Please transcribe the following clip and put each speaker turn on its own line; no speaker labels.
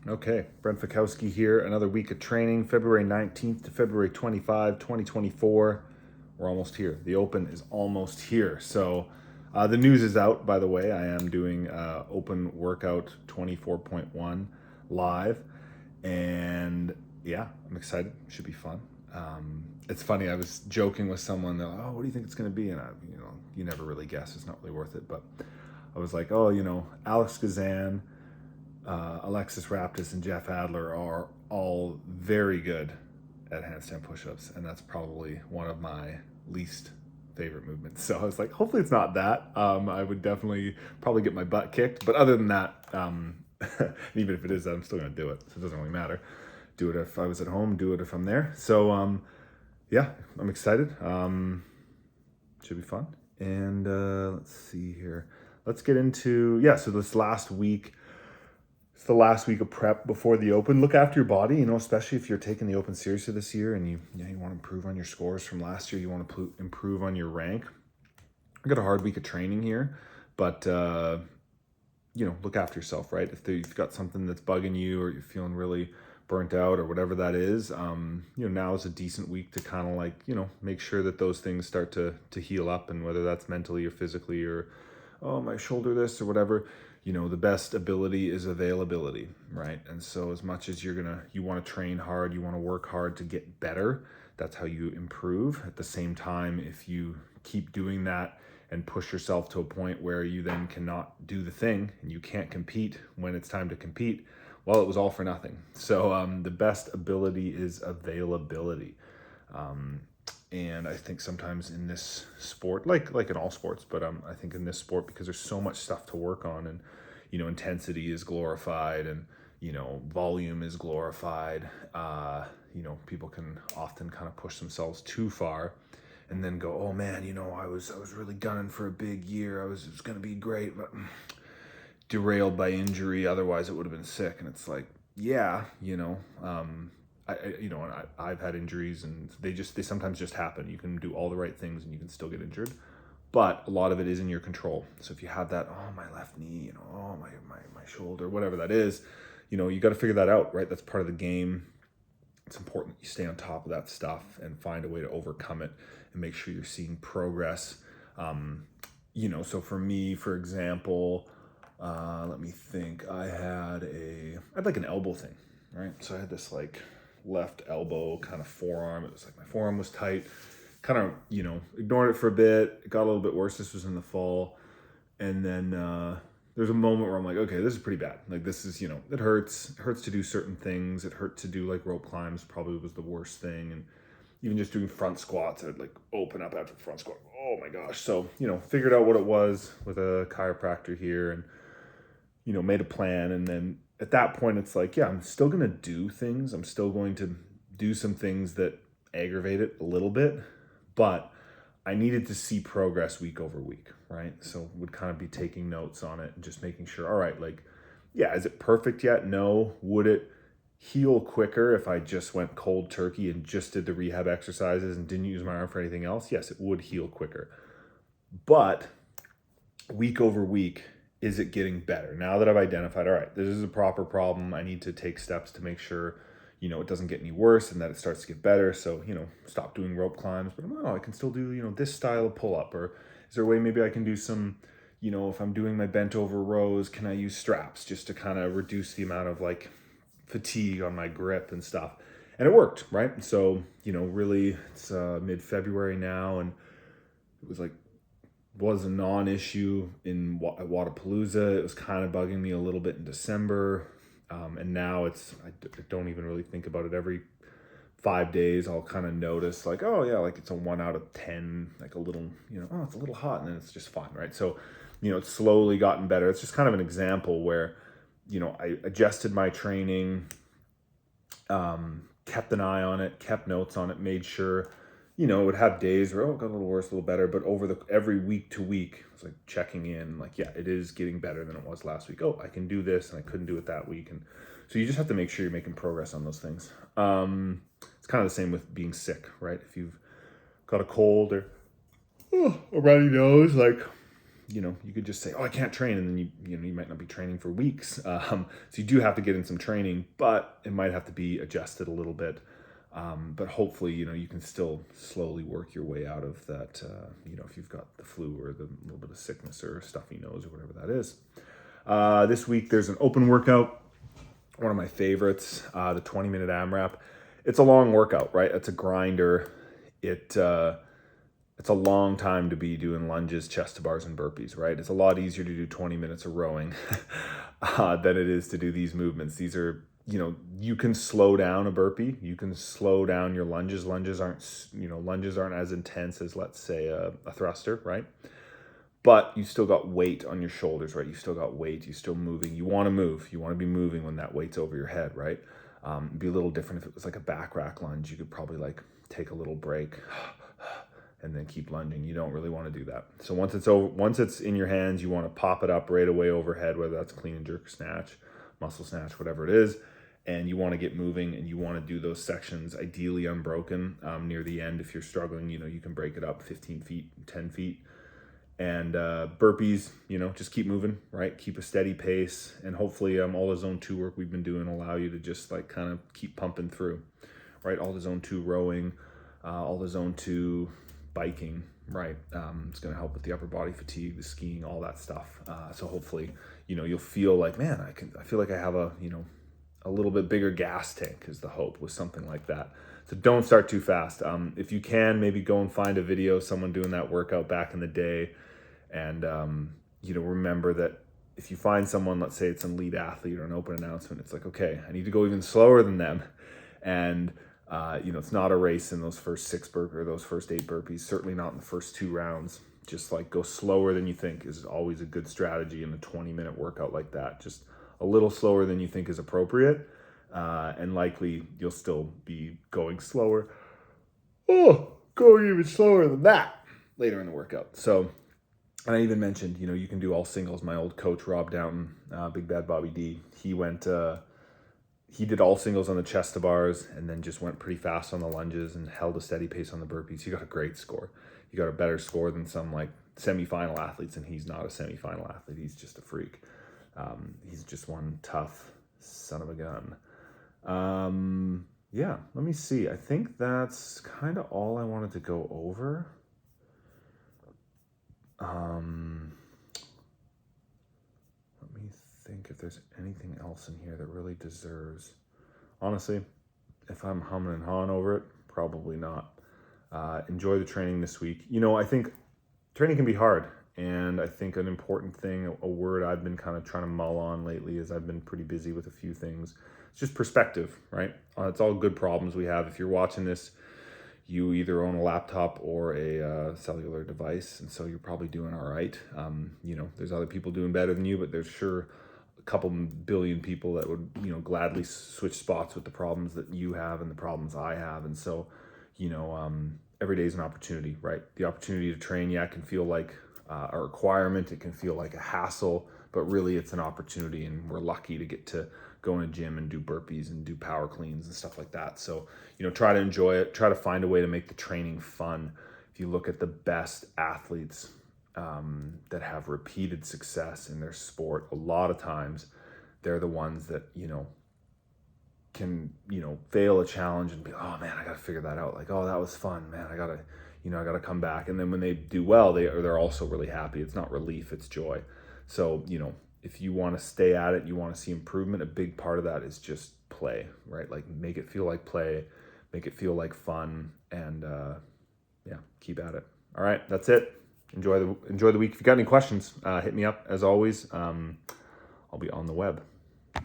Okay, Brent Fikowski here. Another week of training, February 19th to February 25, 2024. We're almost here. The Open is almost here. So the news is out, by the way. I am doing Open Workout 24.1 live. And yeah, I'm excited. Should be fun. It's funny. I was joking with someone. They're like, "Oh, what do you think it's going to be?" And you never really guess. It's not really worth it. But I was like, "Oh, Alex Kazan, Alexis Raptis, and Jeff Adler are all very good at handstand push-ups, and that's probably one of my least favorite movements." So I was like, hopefully it's not that. I would definitely probably get my butt kicked, but other than that, even if it is that, I'm still going to do it, so it doesn't really matter. Do it if I was at home, do it if I'm there. So yeah, I'm excited. Should be fun. And let's see here. Let's get into, so this last week, it's the last week of prep before the Open. Look after your body, especially if you're taking the Open seriously this year and you want to improve on your scores from last year. You want to improve on your rank. I got a hard week of training here, but look after yourself, right? If you've got something that's bugging you or you're feeling really burnt out or whatever that is, now is a decent week to kind of make sure that those things start to heal up, and whether that's mentally or physically or, oh, my shoulder this or whatever, the best ability is availability, right? And so as much as you want to train hard, you want to work hard to get better, that's how you improve. At the same time, if you keep doing that and push yourself to a point where you then cannot do the thing and you can't compete when it's time to compete, well, it was all for nothing. So the best ability is availability. And I think sometimes in this sport, like in all sports, but I think in this sport, because there's so much stuff to work on, and intensity is glorified, and volume is glorified. People can often kind of push themselves too far, and then go, oh man, I was really gunning for a big year. It was going to be great, but derailed by injury. Otherwise, it would have been sick. And it's like, yeah, I've had injuries, and they sometimes just happen. You can do all the right things and you can still get injured, but a lot of it is in your control. So if you have that, oh, my left knee, oh, my shoulder, whatever that is, you got to figure that out, right? That's part of the game. It's important you stay on top of that stuff and find a way to overcome it and make sure you're seeing progress. So for me, for example, let me think. I had like an elbow thing, right? So I had this like left elbow kind of forearm. It was like my forearm was tight. Kind of, ignored it for a bit. It got a little bit worse. This was in the fall. And then there's a moment where I'm like, okay, this is pretty bad. Like this is, it hurts. It hurts to do certain things. It hurt to do like rope climbs, probably was the worst thing. And even just doing front squats, I'd like open up after the front squat. Oh my gosh. So, figured out what it was with a chiropractor here, and made a plan. And then at that point, it's like, yeah, I'm still going to do things. I'm still going to do some things that aggravate it a little bit, but I needed to see progress week over week, right? So would kind of be taking notes on it and just making sure, all right, like, yeah, is it perfect yet? No. Would it heal quicker if I just went cold turkey and just did the rehab exercises and didn't use my arm for anything else? Yes, it would heal quicker. But week over week, is it getting better? Now that I've identified, all right, this is a proper problem, I need to take steps to make sure, it doesn't get any worse and that it starts to get better. So, stop doing rope climbs, but I can still do, this style of pull up. Or is there a way maybe I can do some, if I'm doing my bent over rows, can I use straps just to kind of reduce the amount of like fatigue on my grip and stuff? And it worked, right? So, really it's mid-February now, and it was a non-issue at Wodapalooza. It was kind of bugging me a little bit in December. And now I don't even really think about it. Every 5 days, I'll kind of notice like, oh yeah, like it's a 1 out of 10, like a little, oh, it's a little hot, and then it's just fine, right? So, it's slowly gotten better. It's just kind of an example where, I adjusted my training, kept an eye on it, kept notes on it, made sure, it would have days where, oh, it got a little worse, a little better, but over every week to week, I was like checking in, like, yeah, it is getting better than it was last week. Oh, I can do this, and I couldn't do it that week. And so you just have to make sure you're making progress on those things. It's kind of the same with being sick, right? If you've got a cold or a runny nose, like, you could just say, oh, I can't train. And then you might not be training for weeks. So you do have to get in some training, but it might have to be adjusted a little bit. But hopefully, you can still slowly work your way out of that, if you've got the flu or the little bit of sickness or stuffy nose or whatever that is. This week, there's an open workout. One of my favorites, the 20-minute AMRAP. It's a long workout, right? It's a grinder. It's a long time to be doing lunges, chest to bars, and burpees, right? It's a lot easier to do 20 minutes of rowing than it is to do these movements. These are, you can slow down a burpee. You can slow down your lunges. Lunges aren't as intense as, let's say, a thruster, right? But you still got weight on your shoulders, right? You still got weight. You're still moving. You want to move. You want to be moving when that weight's over your head, right? It'd be a little different if it was like a back rack lunge. You could probably take a little break and then keep lunging. You don't really want to do that. So once it's in your hands, you want to pop it up right away overhead, whether that's clean and jerk snatch, muscle snatch, whatever it is. And you want to get moving, and you want to do those sections ideally unbroken near the end. If you're struggling, you can break it up 15 feet, 10 feet. And burpees, just keep moving, right? Keep a steady pace. And hopefully all the zone 2 work we've been doing allow you to just kind of keep pumping through, right? All the zone 2 rowing, all the zone 2 biking, right? It's going to help with the upper body fatigue, the skiing, all that stuff. So hopefully, you'll feel like, man, I feel like I have a little bit bigger gas tank is the hope with something like that. So don't start too fast. If you can, maybe go and find a video of someone doing that workout back in the day. And, remember that if you find someone, let's say it's an elite athlete or an open announcement, it's like, okay, I need to go even slower than them. And, it's not a race in those first 6 burpees or those first 8 burpees, certainly not in the first 2 rounds. Just go slower than you think is always a good strategy in a 20-minute workout like that. Just a little slower than you think is appropriate. And likely you'll still be going slower. Going even slower than that later in the workout. So, and I even mentioned, you can do all singles. My old coach, Rob Downton, Big Bad Bobby D, he did all singles on the chest to bars and then just went pretty fast on the lunges and held a steady pace on the burpees. He got a great score. He got a better score than some semifinal athletes, and he's not a semifinal athlete. He's just a freak. He's just one tough son of a gun. Yeah, let me see. I think that's kind of all I wanted to go over. Let me think if there's anything else in here that really deserves. Honestly, if I'm humming and hawing over it, probably not. Enjoy the training this week. I think training can be hard. And I think an important thing, a word I've been kind of trying to mull on lately is I've been pretty busy with a few things. It's just perspective, right? It's all good problems we have. If you're watching this, you either own a laptop or a cellular device, and so you're probably doing all right. There's other people doing better than you, but there's sure a couple billion people that would, gladly switch spots with the problems that you have and the problems I have. And so, every day is an opportunity, right? The opportunity to train, it can feel like a requirement. It can feel like a hassle, but really it's an opportunity, and we're lucky to get to go in a gym and do burpees and do power cleans and stuff like that. So, try to enjoy it. Try to find a way to make the training fun. If you look at the best athletes that have repeated success in their sport, a lot of times they're the ones that, can, fail a challenge and be, oh man, I got to figure that out. Oh, that was fun, man. I got to come back. And then when they do well, they're also really happy. It's not relief, it's joy. So, if you want to stay at it, you want to see improvement, a big part of that is just play, right? Make it feel like play, make it feel like fun, and keep at it. All right, that's it. Enjoy the week. If you got any questions, hit me up as always. I'll be on the web.